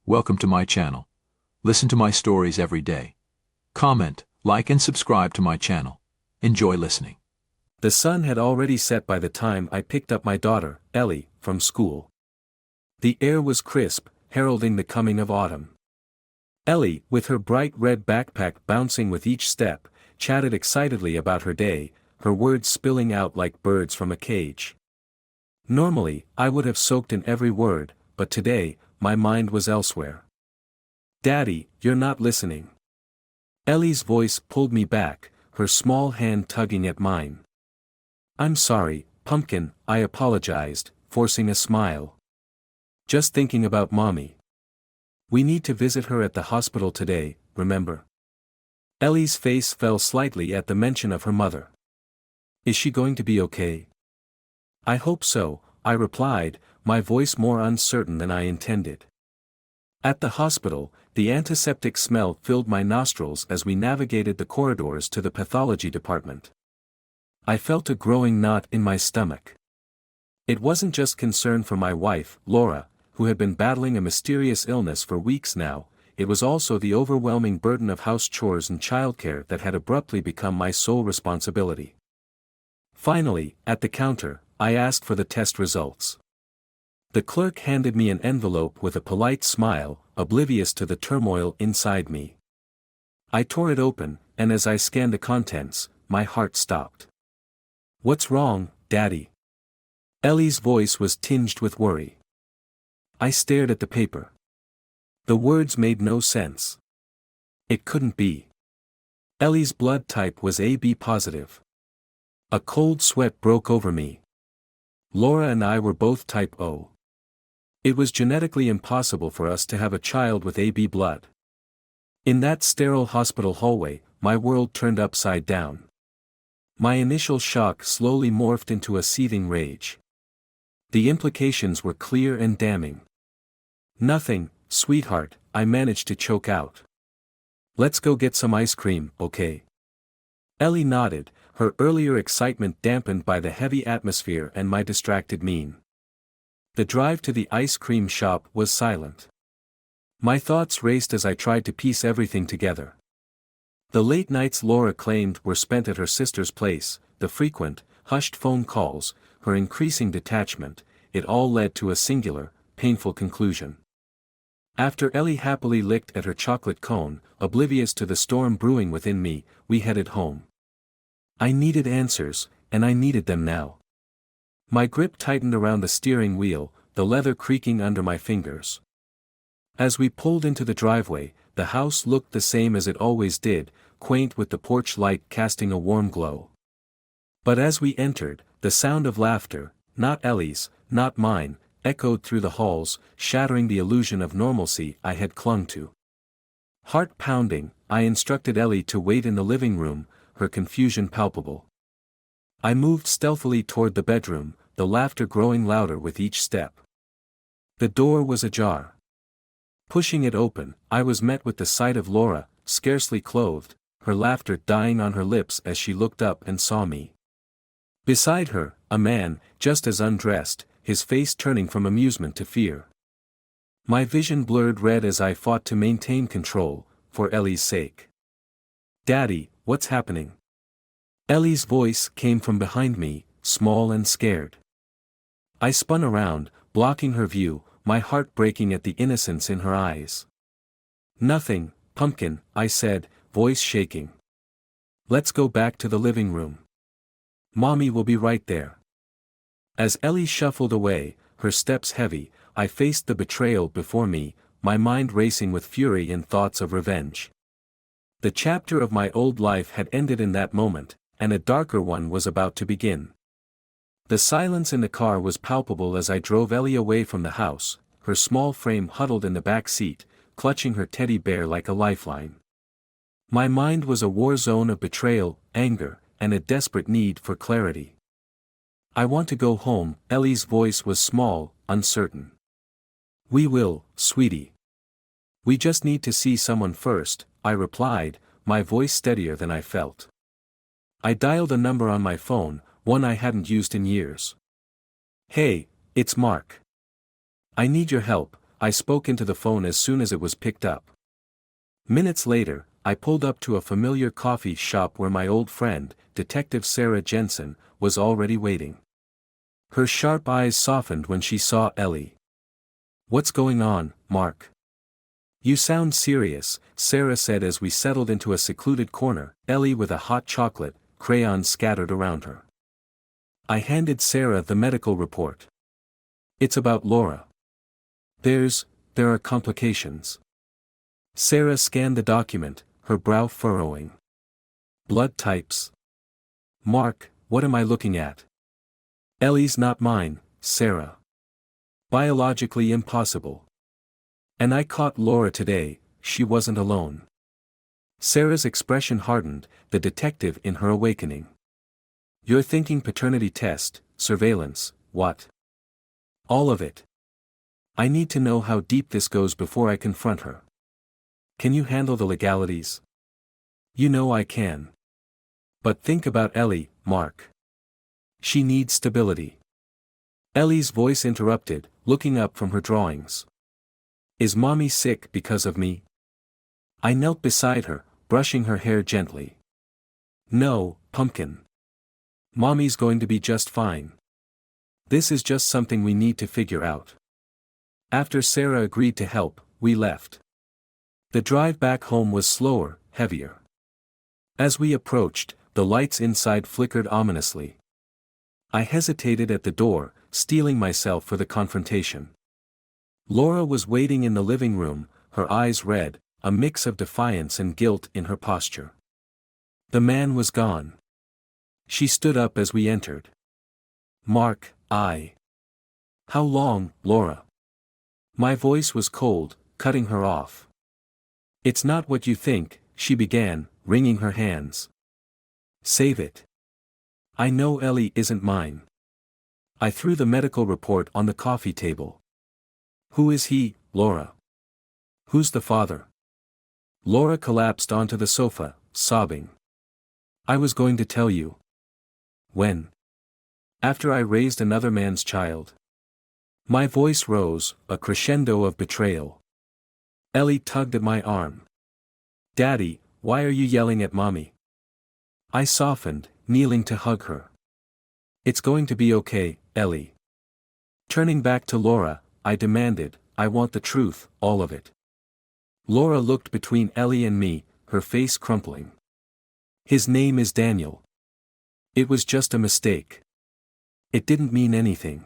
Welcome to my channel. Listen to my stories every day. Comment, like and subscribe to my channel. Enjoy listening. The sun had already set by the time I picked up my daughter, Ellie, from school. The air was crisp, heralding the coming of autumn. Ellie, with her bright red backpack bouncing with each step, chatted excitedly about her day, her words spilling out like birds from a cage. Normally, I would have soaked in every word, but today, my mind was elsewhere. "Daddy, you're not listening." Ellie's voice pulled me back, her small hand tugging at mine. "I'm sorry, Pumpkin," I apologized, forcing a smile. "Just thinking about Mommy. We need to visit her at the hospital today, remember?" Ellie's face fell slightly at the mention of her mother. "Is she going to be okay?" "I hope so," I replied, my voice more uncertain than I intended. At the hospital, the antiseptic smell filled my nostrils as we navigated the corridors to the pathology department. I felt a growing knot in my stomach. It wasn't just concern for my wife, Laura, who had been battling a mysterious illness for weeks now, it was also the overwhelming burden of house chores and childcare that had abruptly become my sole responsibility. Finally, at the counter, I asked for the test results. The clerk handed me an envelope with a polite smile, oblivious to the turmoil inside me. I tore it open, and as I scanned the contents, my heart stopped. "What's wrong, Daddy?" Ellie's voice was tinged with worry. I stared at the paper. The words made no sense. It couldn't be. Ellie's blood type was AB positive. A cold sweat broke over me. Laura and I were both type O. It was genetically impossible for us to have a child with AB blood. In that sterile hospital hallway, my world turned upside down. My initial shock slowly morphed into a seething rage. The implications were clear and damning. "Nothing, sweetheart," I managed to choke out. "Let's go get some ice cream, okay?" Ellie nodded, her earlier excitement dampened by the heavy atmosphere and my distracted mien. The drive to the ice cream shop was silent. My thoughts raced as I tried to piece everything together. The late nights Laura claimed were spent at her sister's place, the frequent, hushed phone calls, her increasing detachment, it all led to a singular, painful conclusion. After Ellie happily licked at her chocolate cone, oblivious to the storm brewing within me, we headed home. I needed answers, and I needed them now. My grip tightened around the steering wheel, the leather creaking under my fingers. As we pulled into the driveway, the house looked the same as it always did, quaint with the porch light casting a warm glow. But as we entered, the sound of laughter, not Ellie's, not mine, echoed through the halls, shattering the illusion of normalcy I had clung to. Heart pounding, I instructed Ellie to wait in the living room, her confusion palpable. I moved stealthily toward the bedroom, the laughter growing louder with each step. The door was ajar. Pushing it open, I was met with the sight of Laura, scarcely clothed, her laughter dying on her lips as she looked up and saw me. Beside her, a man, just as undressed, his face turning from amusement to fear. My vision blurred red as I fought to maintain control, for Ellie's sake. "Daddy, what's happening?" Ellie's voice came from behind me, small and scared. I spun around, blocking her view, my heart breaking at the innocence in her eyes. "Nothing, Pumpkin," I said, voice shaking. "Let's go back to the living room. Mommy will be right there." As Ellie shuffled away, her steps heavy, I faced the betrayal before me, my mind racing with fury and thoughts of revenge. The chapter of my old life had ended in that moment, and a darker one was about to begin. The silence in the car was palpable as I drove Ellie away from the house, her small frame huddled in the back seat, clutching her teddy bear like a lifeline. My mind was a war zone of betrayal, anger, and a desperate need for clarity. "I want to go home," Ellie's voice was small, uncertain. "We will, sweetie. We just need to see someone first," I replied, my voice steadier than I felt. I dialed a number on my phone, one I hadn't used in years. "Hey, it's Mark. I need your help," I spoke into the phone as soon as it was picked up. Minutes later, I pulled up to a familiar coffee shop where my old friend, Detective Sarah Jensen, was already waiting. Her sharp eyes softened when she saw Ellie. "What's going on, Mark? You sound serious," Sarah said as we settled into a secluded corner, Ellie with a hot chocolate, crayons scattered around her. I handed Sarah the medical report. "It's about Laura. There are complications." Sarah scanned the document, her brow furrowing. "Blood types." "Mark, what am I looking at?" "Ellie's not mine, Sarah. Biologically impossible. And I caught Laura today, she wasn't alone." Sarah's expression hardened, the detective in her awakening. "You're thinking paternity test, surveillance, what?" "All of it. I need to know how deep this goes before I confront her. Can you handle the legalities?" "You know I can. But think about Ellie, Mark. She needs stability." Ellie's voice interrupted, looking up from her drawings. "Is mommy sick because of me?" I knelt beside her, brushing her hair gently. "No, pumpkin. Mommy's going to be just fine. This is just something we need to figure out." After Sarah agreed to help, we left. The drive back home was slower, heavier. As we approached, the lights inside flickered ominously. I hesitated at the door, steeling myself for the confrontation. Laura was waiting in the living room, her eyes red, a mix of defiance and guilt in her posture. The man was gone. She stood up as we entered. "Mark, How long, Laura?" My voice was cold, cutting her off. "It's not what you think," she began, wringing her hands. "Save it. I know Ellie isn't mine." I threw the medical report on the coffee table. "Who is he, Laura? Who's the father?" Laura collapsed onto the sofa, sobbing. "I was going to tell you." "When?" "After I raised another man's child." My voice rose, a crescendo of betrayal. Ellie tugged at my arm. "Daddy, why are you yelling at mommy?" I softened, kneeling to hug her. "It's going to be okay, Ellie." Turning back to Laura, I demanded, "I want the truth, all of it." Laura looked between Ellie and me, her face crumpling. "His name is Daniel. It was just a mistake. It didn't mean anything."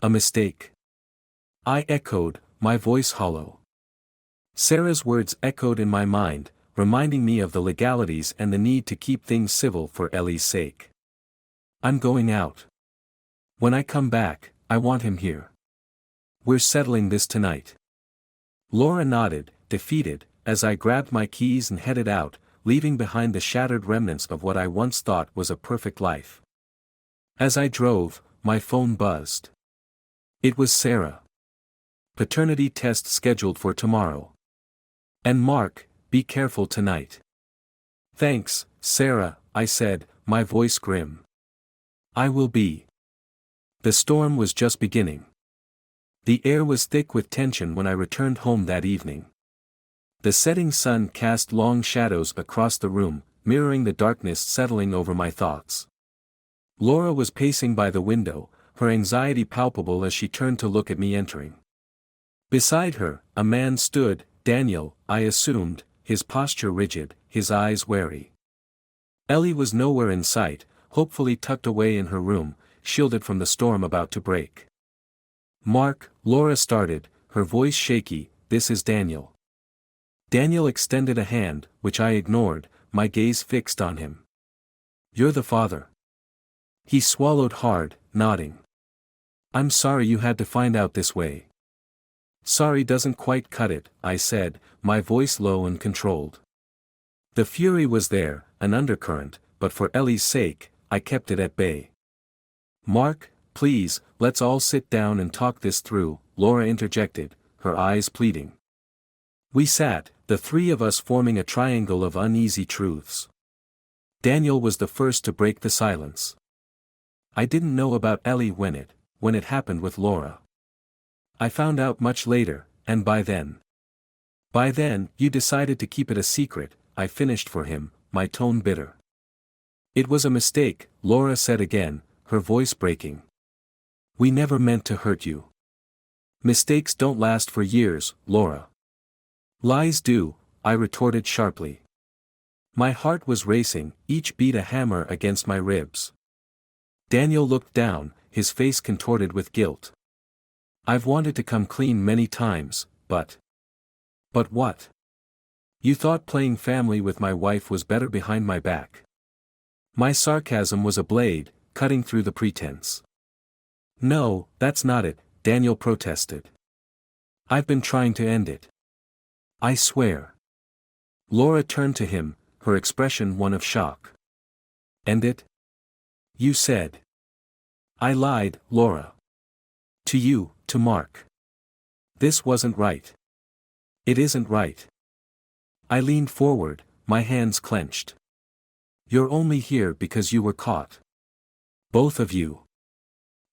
"A mistake?" I echoed, my voice hollow. Sarah's words echoed in my mind, reminding me of the legalities and the need to keep things civil for Ellie's sake. "I'm going out. When I come back, I want him here. We're settling this tonight." Laura nodded, defeated, as I grabbed my keys and headed out, leaving behind the shattered remnants of what I once thought was a perfect life. As I drove, my phone buzzed. It was Sarah. "Paternity test scheduled for tomorrow. And Mark, be careful tonight." "Thanks, Sarah," I said, my voice grim. "I will be." The storm was just beginning. The air was thick with tension when I returned home that evening. The setting sun cast long shadows across the room, mirroring the darkness settling over my thoughts. Laura was pacing by the window, her anxiety palpable as she turned to look at me entering. Beside her, a man stood, Daniel, I assumed, his posture rigid, his eyes wary. Ellie was nowhere in sight, hopefully tucked away in her room, shielded from the storm about to break. "Mark," Laura started, her voice shaky, "this is Daniel." Daniel extended a hand, which I ignored, my gaze fixed on him. "You're the father." He swallowed hard, nodding. "I'm sorry you had to find out this way." "Sorry doesn't quite cut it," I said, my voice low and controlled. The fury was there, an undercurrent, but for Ellie's sake, I kept it at bay. "Mark, please, let's all sit down and talk this through," Laura interjected, her eyes pleading. We sat, the three of us forming a triangle of uneasy truths. Daniel was the first to break the silence. "I didn't know about Ellie when it happened with Laura. I found out much later, and by then, you decided to keep it a secret, I finished for him, my tone bitter. It was a mistake, Laura said again, her voice breaking. We never meant to hurt you. Mistakes don't last for years, Laura. Lies do, I retorted sharply. My heart was racing, each beat a hammer against my ribs. Daniel looked down, his face contorted with guilt. I've wanted to come clean many times, but... But what? You thought playing family with my wife was better behind my back. My sarcasm was a blade, cutting through the pretense. No, that's not it, Daniel protested. I've been trying to end it. I swear. Laura turned to him, her expression one of shock. End it? You said. I lied, Laura. To you, to Mark. This wasn't right. It isn't right. I leaned forward, my hands clenched. You're only here because you were caught. Both of you.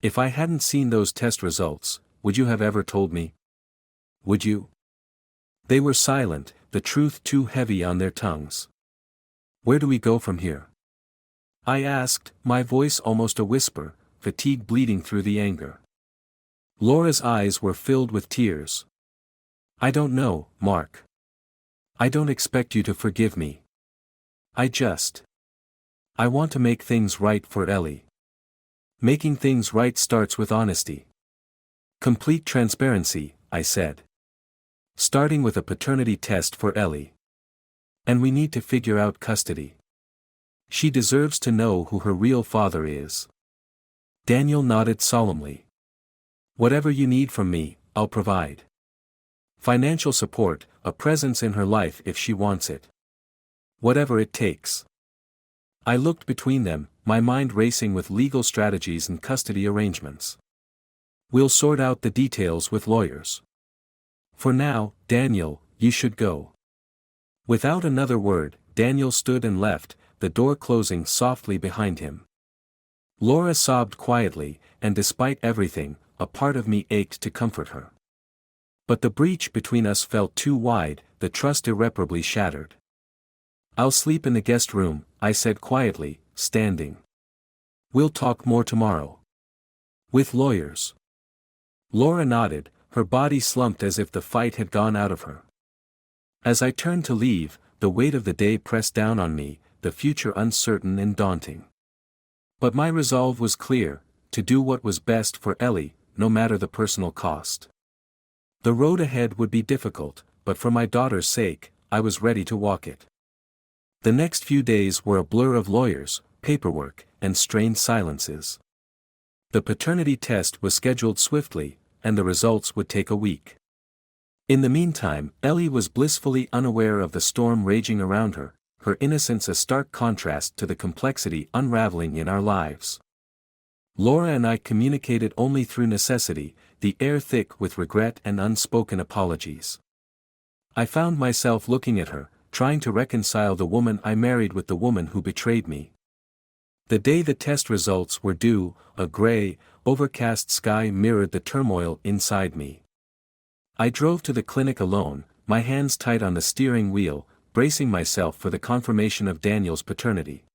If I hadn't seen those test results, would you have ever told me? Would you? They were silent, the truth too heavy on their tongues. Where do we go from here? I asked, my voice almost a whisper, fatigue bleeding through the anger. Laura's eyes were filled with tears. I don't know, Mark. I don't expect you to forgive me. I want to make things right for Ellie. Making things right starts with honesty. Complete transparency, I said. Starting with a paternity test for Ellie. And we need to figure out custody. She deserves to know who her real father is. Daniel nodded solemnly. Whatever you need from me, I'll provide. Financial support, a presence in her life if she wants it. Whatever it takes. I looked between them, my mind racing with legal strategies and custody arrangements. We'll sort out the details with lawyers. For now, Daniel, you should go. Without another word, Daniel stood and left, the door closing softly behind him. Laura sobbed quietly, and despite everything, a part of me ached to comfort her. But the breach between us felt too wide, the trust irreparably shattered. I'll sleep in the guest room, I said quietly, standing. We'll talk more tomorrow. With lawyers. Laura nodded, her body slumped as if the fight had gone out of her. As I turned to leave, the weight of the day pressed down on me, the future uncertain and daunting. But my resolve was clear, to do what was best for Ellie, no matter the personal cost. The road ahead would be difficult, but for my daughter's sake, I was ready to walk it. The next few days were a blur of lawyers, paperwork, and strained silences. The paternity test was scheduled swiftly, and the results would take a week. In the meantime, Ellie was blissfully unaware of the storm raging around her, her innocence a stark contrast to the complexity unraveling in our lives. Laura and I communicated only through necessity, the air thick with regret and unspoken apologies. I found myself looking at her, trying to reconcile the woman I married with the woman who betrayed me. The day the test results were due, a gray, overcast sky mirrored the turmoil inside me. I drove to the clinic alone, my hands tight on the steering wheel, bracing myself for the confirmation of Daniel's paternity.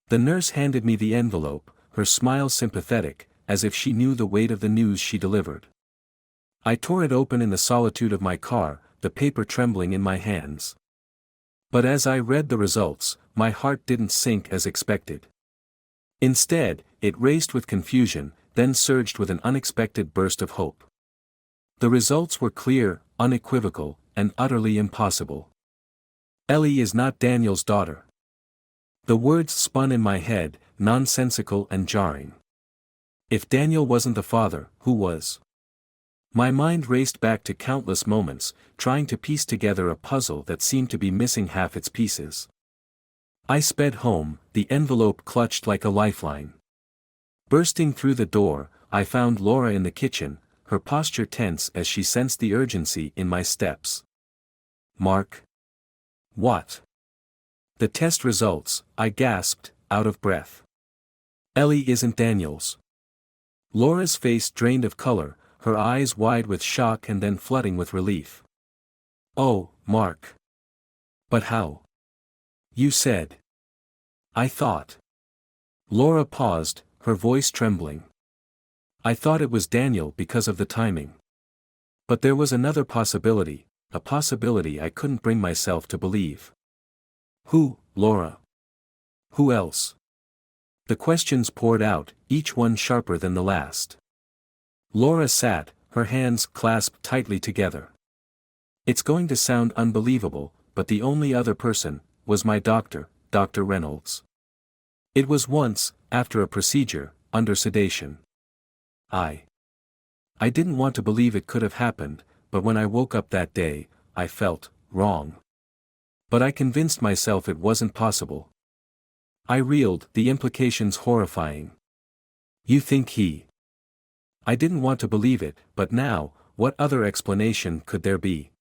The nurse handed me the envelope, her smile sympathetic, as if she knew the weight of the news she delivered. I tore it open in the solitude of my car, the paper trembling in my hands. But as I read the results, my heart didn't sink as expected. Instead, it raced with confusion, then surged with an unexpected burst of hope. The results were clear, unequivocal, and utterly impossible. Ellie is not Daniel's daughter. The words spun in my head, nonsensical and jarring. If Daniel wasn't the father, who was? My mind raced back to countless moments, trying to piece together a puzzle that seemed to be missing half its pieces. I sped home, the envelope clutched like a lifeline. Bursting through the door, I found Laura in the kitchen, her posture tense as she sensed the urgency in my steps. Mark? What? The test results, I gasped, out of breath. Ellie isn't Daniel's. Laura's face drained of color, her eyes wide with shock and then flooding with relief. "Oh, Mark. But how? You said. I thought." Laura paused, her voice trembling. "I thought it was Daniel because of the timing. But there was another possibility, a possibility I couldn't bring myself to believe." "Who, Laura? Who else?" The questions poured out, each one sharper than the last. Laura sat, her hands clasped tightly together. "It's going to sound unbelievable, but the only other person was my doctor, Dr. Reynolds. It was once, after a procedure, under sedation. I didn't want to believe it could have happened, but when I woke up that day, I felt wrong. But I convinced myself it wasn't possible." I reeled, the implications horrifying. "You think he—" I didn't want to believe it, but now, what other explanation could there be?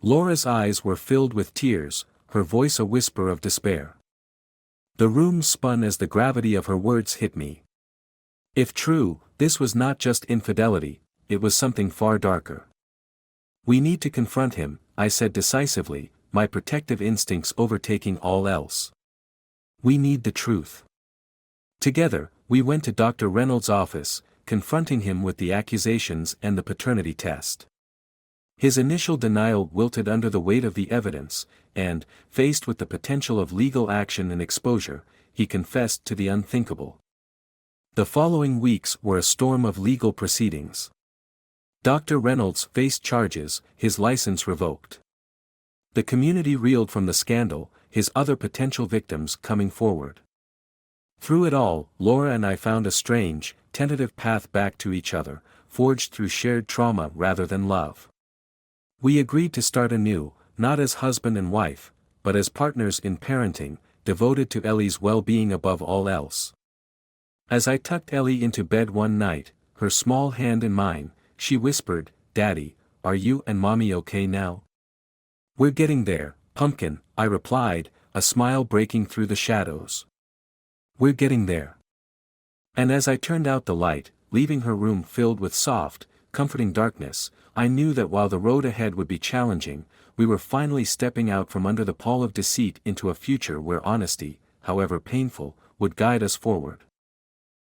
Laura's eyes were filled with tears, her voice a whisper of despair. The room spun as the gravity of her words hit me. If true, this was not just infidelity, it was something far darker. "We need to confront him," I said decisively, my protective instincts overtaking all else. "We need the truth." Together, we went to Dr. Reynolds' office, confronting him with the accusations and the paternity test. His initial denial wilted under the weight of the evidence, and, faced with the potential of legal action and exposure, he confessed to the unthinkable. The following weeks were a storm of legal proceedings. Dr. Reynolds faced charges, his license revoked. The community reeled from the scandal, his other potential victims coming forward. Through it all, Laura and I found a strange, tentative path back to each other, forged through shared trauma rather than love. We agreed to start anew, not as husband and wife, but as partners in parenting, devoted to Ellie's well-being above all else. As I tucked Ellie into bed one night, her small hand in mine, she whispered, "Daddy, are you and Mommy okay now?" "We're getting there, Pumpkin," I replied, a smile breaking through the shadows. "We're getting there." And as I turned out the light, leaving her room filled with soft, comforting darkness, I knew that while the road ahead would be challenging, we were finally stepping out from under the pall of deceit into a future where honesty, however painful, would guide us forward.